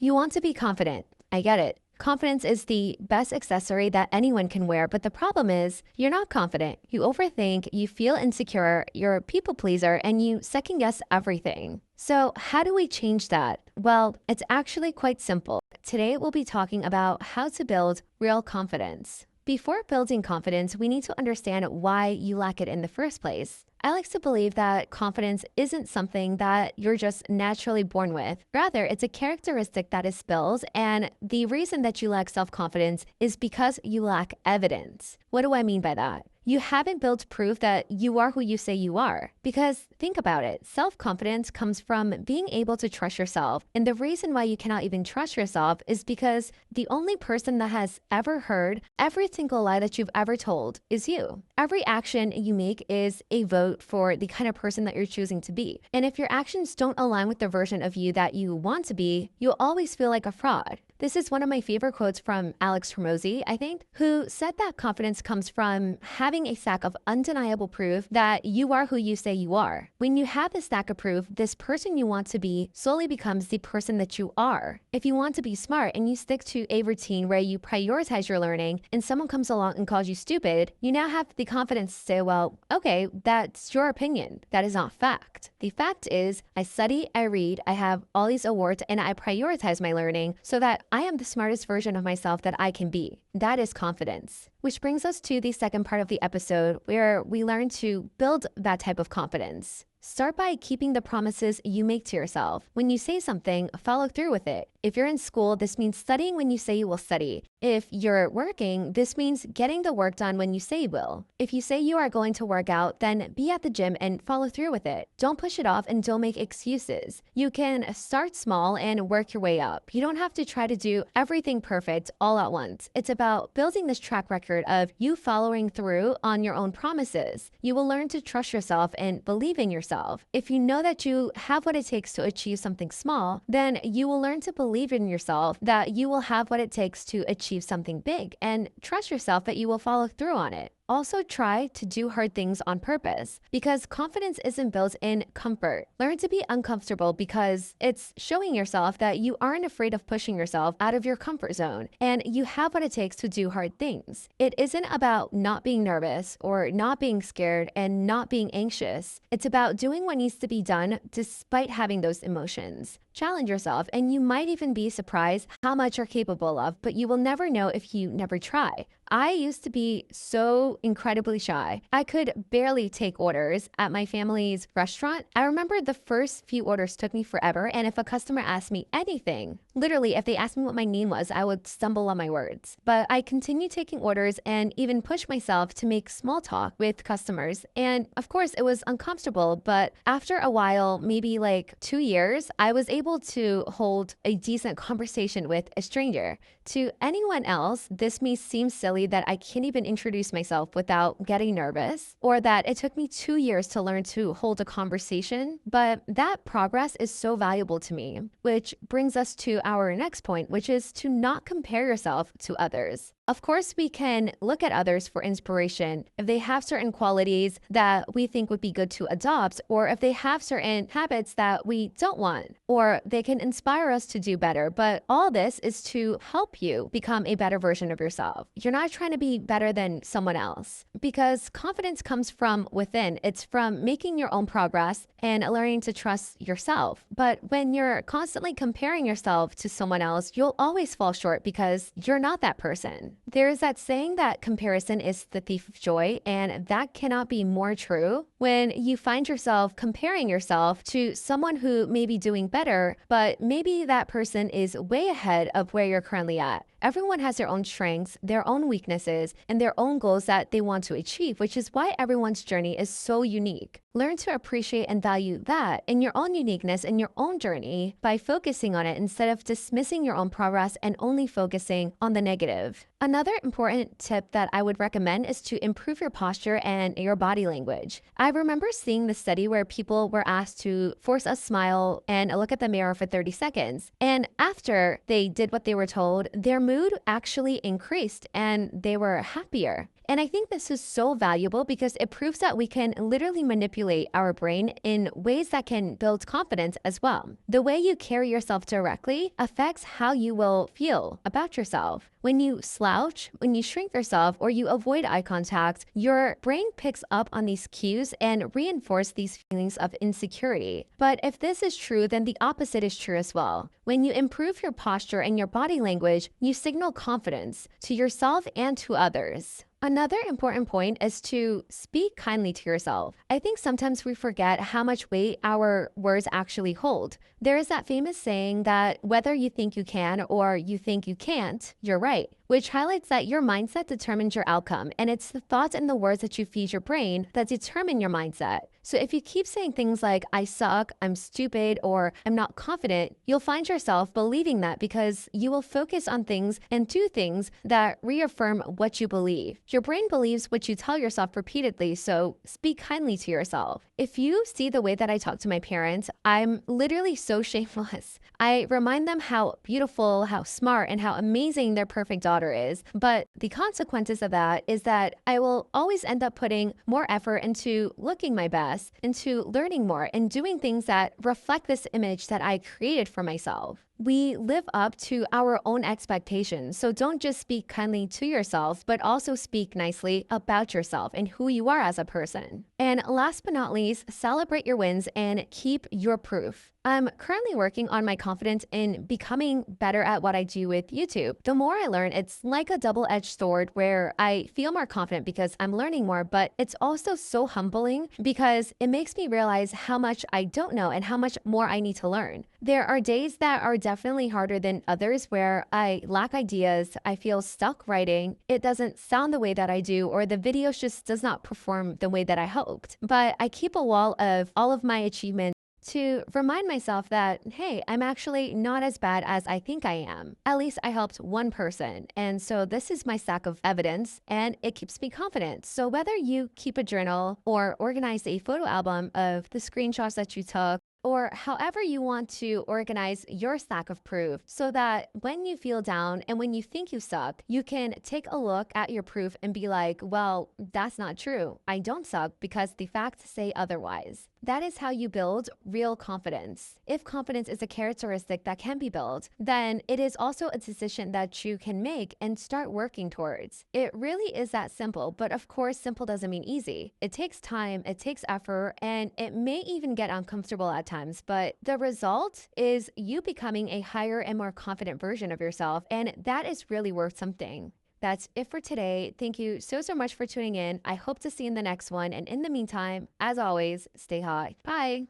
You want to be confident. I get it. Confidence is the best accessory that anyone can wear, but the problem is you're not confident. You overthink, you feel insecure, you're a people pleaser, and you second guess everything. So, how do we change that? Well, it's actually quite simple. Today, we'll be talking about how to build real confidence. Before building confidence, we need to understand why you lack it in the first place. I like to believe that confidence isn't something that you're just naturally born with. Rather, it's a characteristic that is built, and the reason that you lack self-confidence is because you lack evidence. What do I mean by that? You haven't built proof that you are who you say you are. Because think about it, self-confidence comes from being able to trust yourself. And the reason why you cannot even trust yourself is because the only person that has ever heard every single lie that you've ever told is you. Every action you make is a vote for the kind of person that you're choosing to be. And if your actions don't align with the version of you that you want to be, you'll always feel like a fraud. This is one of my favorite quotes from Alex Hormozy, I think, who said that confidence comes from having a stack of undeniable proof that you are who you say you are. When you have this stack of proof, this person you want to be slowly becomes the person that you are. If you want to be smart and you stick to a routine where you prioritize your learning and someone comes along and calls you stupid, you now have the confidence to say, well, okay, that's your opinion. That is not fact. The fact is, I study, I read, I have all these awards, and I prioritize my learning so that I am the smartest version of myself that I can be. That is confidence. Which brings us to the second part of the episode where we learn to build that type of confidence. Start by keeping the promises you make to yourself. When you say something, follow through with it. If you're in school, this means studying when you say you will study. If you're working, this means getting the work done when you say you will. If you say you are going to work out, then be at the gym and follow through with it. Don't push it off and don't make excuses. You can start small and work your way up. You don't have to try to do everything perfect all at once. It's about building this track record of you following through on your own promises. You will learn to trust yourself and believe in yourself. If you know that you have what it takes to achieve something small, then you will learn to believe in yourself that you will have what it takes to achieve something big, and trust yourself that you will follow through on it. Also, try to do hard things on purpose because confidence isn't built in comfort. Learn to be uncomfortable because it's showing yourself that you aren't afraid of pushing yourself out of your comfort zone and you have what it takes to do hard things. It isn't about not being nervous or not being scared and not being anxious. It's about doing what needs to be done despite having those emotions. Challenge yourself, and you might even be surprised how much you're capable of, but you will never know if you never try. I used to be so incredibly shy. I could barely take orders at my family's restaurant. I remember the first few orders took me forever, and if a customer asked me anything, literally if they asked me what my name was, I would stumble on my words. But I continued taking orders and even pushed myself to make small talk with customers. And of course, it was uncomfortable, but after a while, maybe like 2 years, I was able to hold a decent conversation with a stranger. To anyone else, this may seem silly that I can't even introduce myself without getting nervous, or that it took me 2 years to learn to hold a conversation, but that progress is so valuable to me, which brings us to our next point, which is to not compare yourself to others. Of course, we can look at others for inspiration if they have certain qualities that we think would be good to adopt, or if they have certain habits that we don't want, or they can inspire us to do better. But all this is to help you become a better version of yourself. You're not trying to be better than someone else because confidence comes from within. It's from making your own progress and learning to trust yourself. But when you're constantly comparing yourself to someone else, you'll always fall short because you're not that person. There is that saying that comparison is the thief of joy, and that cannot be more true when you find yourself comparing yourself to someone who may be doing better, but maybe that person is way ahead of where you're currently at. Everyone has their own strengths, their own weaknesses, and their own goals that they want to achieve, which is why everyone's journey is so unique. Learn to appreciate and value that in your own uniqueness and your own journey by focusing on it instead of dismissing your own progress and only focusing on the negative. Another important tip that I would recommend is to improve your posture and your body language. I remember seeing the study where people were asked to force a smile and look at the mirror for 30 seconds. And after they did what they were told, their mood actually increased and they were happier. And I think this is so valuable because it proves that we can literally manipulate our brain in ways that can build confidence as well. The way you carry yourself directly affects how you will feel about yourself. When you slouch, when you shrink yourself, or you avoid eye contact, your brain picks up on these cues and reinforces these feelings of insecurity. But if this is true, then the opposite is true as well. When you improve your posture and your body language, you signal confidence to yourself and to others. Another important point is to speak kindly to yourself. I think sometimes we forget how much weight our words actually hold. There is that famous saying that whether you think you can or you think you can't, you're right, which highlights that your mindset determines your outcome, and it's the thoughts and the words that you feed your brain that determine your mindset. So if you keep saying things like, I suck, I'm stupid, or I'm not confident, you'll find yourself believing that because you will focus on things and do things that reaffirm what you believe. Your brain believes what you tell yourself repeatedly, so speak kindly to yourself. If you see the way that I talk to my parents, I'm literally so shameless. I remind them how beautiful, how smart, and how amazing their perfect daughter is. But the consequences of that is that I will always end up putting more effort into looking my best, into learning more, and doing things that reflect this image that I created for myself. We live up to our own expectations, so don't just speak kindly to yourself, but also speak nicely about yourself and who you are as a person. And last but not least, celebrate your wins and keep your proof. I'm currently working on my confidence in becoming better at what I do with YouTube. The more I learn, it's like a double-edged sword where I feel more confident because I'm learning more, but it's also so humbling because it makes me realize how much I don't know and how much more I need to learn. There are days that are definitely harder than others where I lack ideas, I feel stuck writing, it doesn't sound the way that I do, or the video just does not perform the way that I hoped. But I keep a wall of all of my achievements to remind myself that, hey, I'm actually not as bad as I think I am. At least I helped one person. And so this is my stack of evidence and it keeps me confident. So whether you keep a journal or organize a photo album of the screenshots that you took, or however you want to organize your stack of proof so that when you feel down and when you think you suck, you can take a look at your proof and be like, well, that's not true. I don't suck because the facts say otherwise. That is how you build real confidence. If confidence is a characteristic that can be built, then it is also a decision that you can make and start working towards. It really is that simple, but of course, simple doesn't mean easy. It takes time, it takes effort, and it may even get uncomfortable at times, but the result is you becoming a higher and more confident version of yourself, and that is really worth something. That's it for today. Thank you so much for tuning in. I hope to see you in the next one. And in the meantime, as always, stay hot. Bye.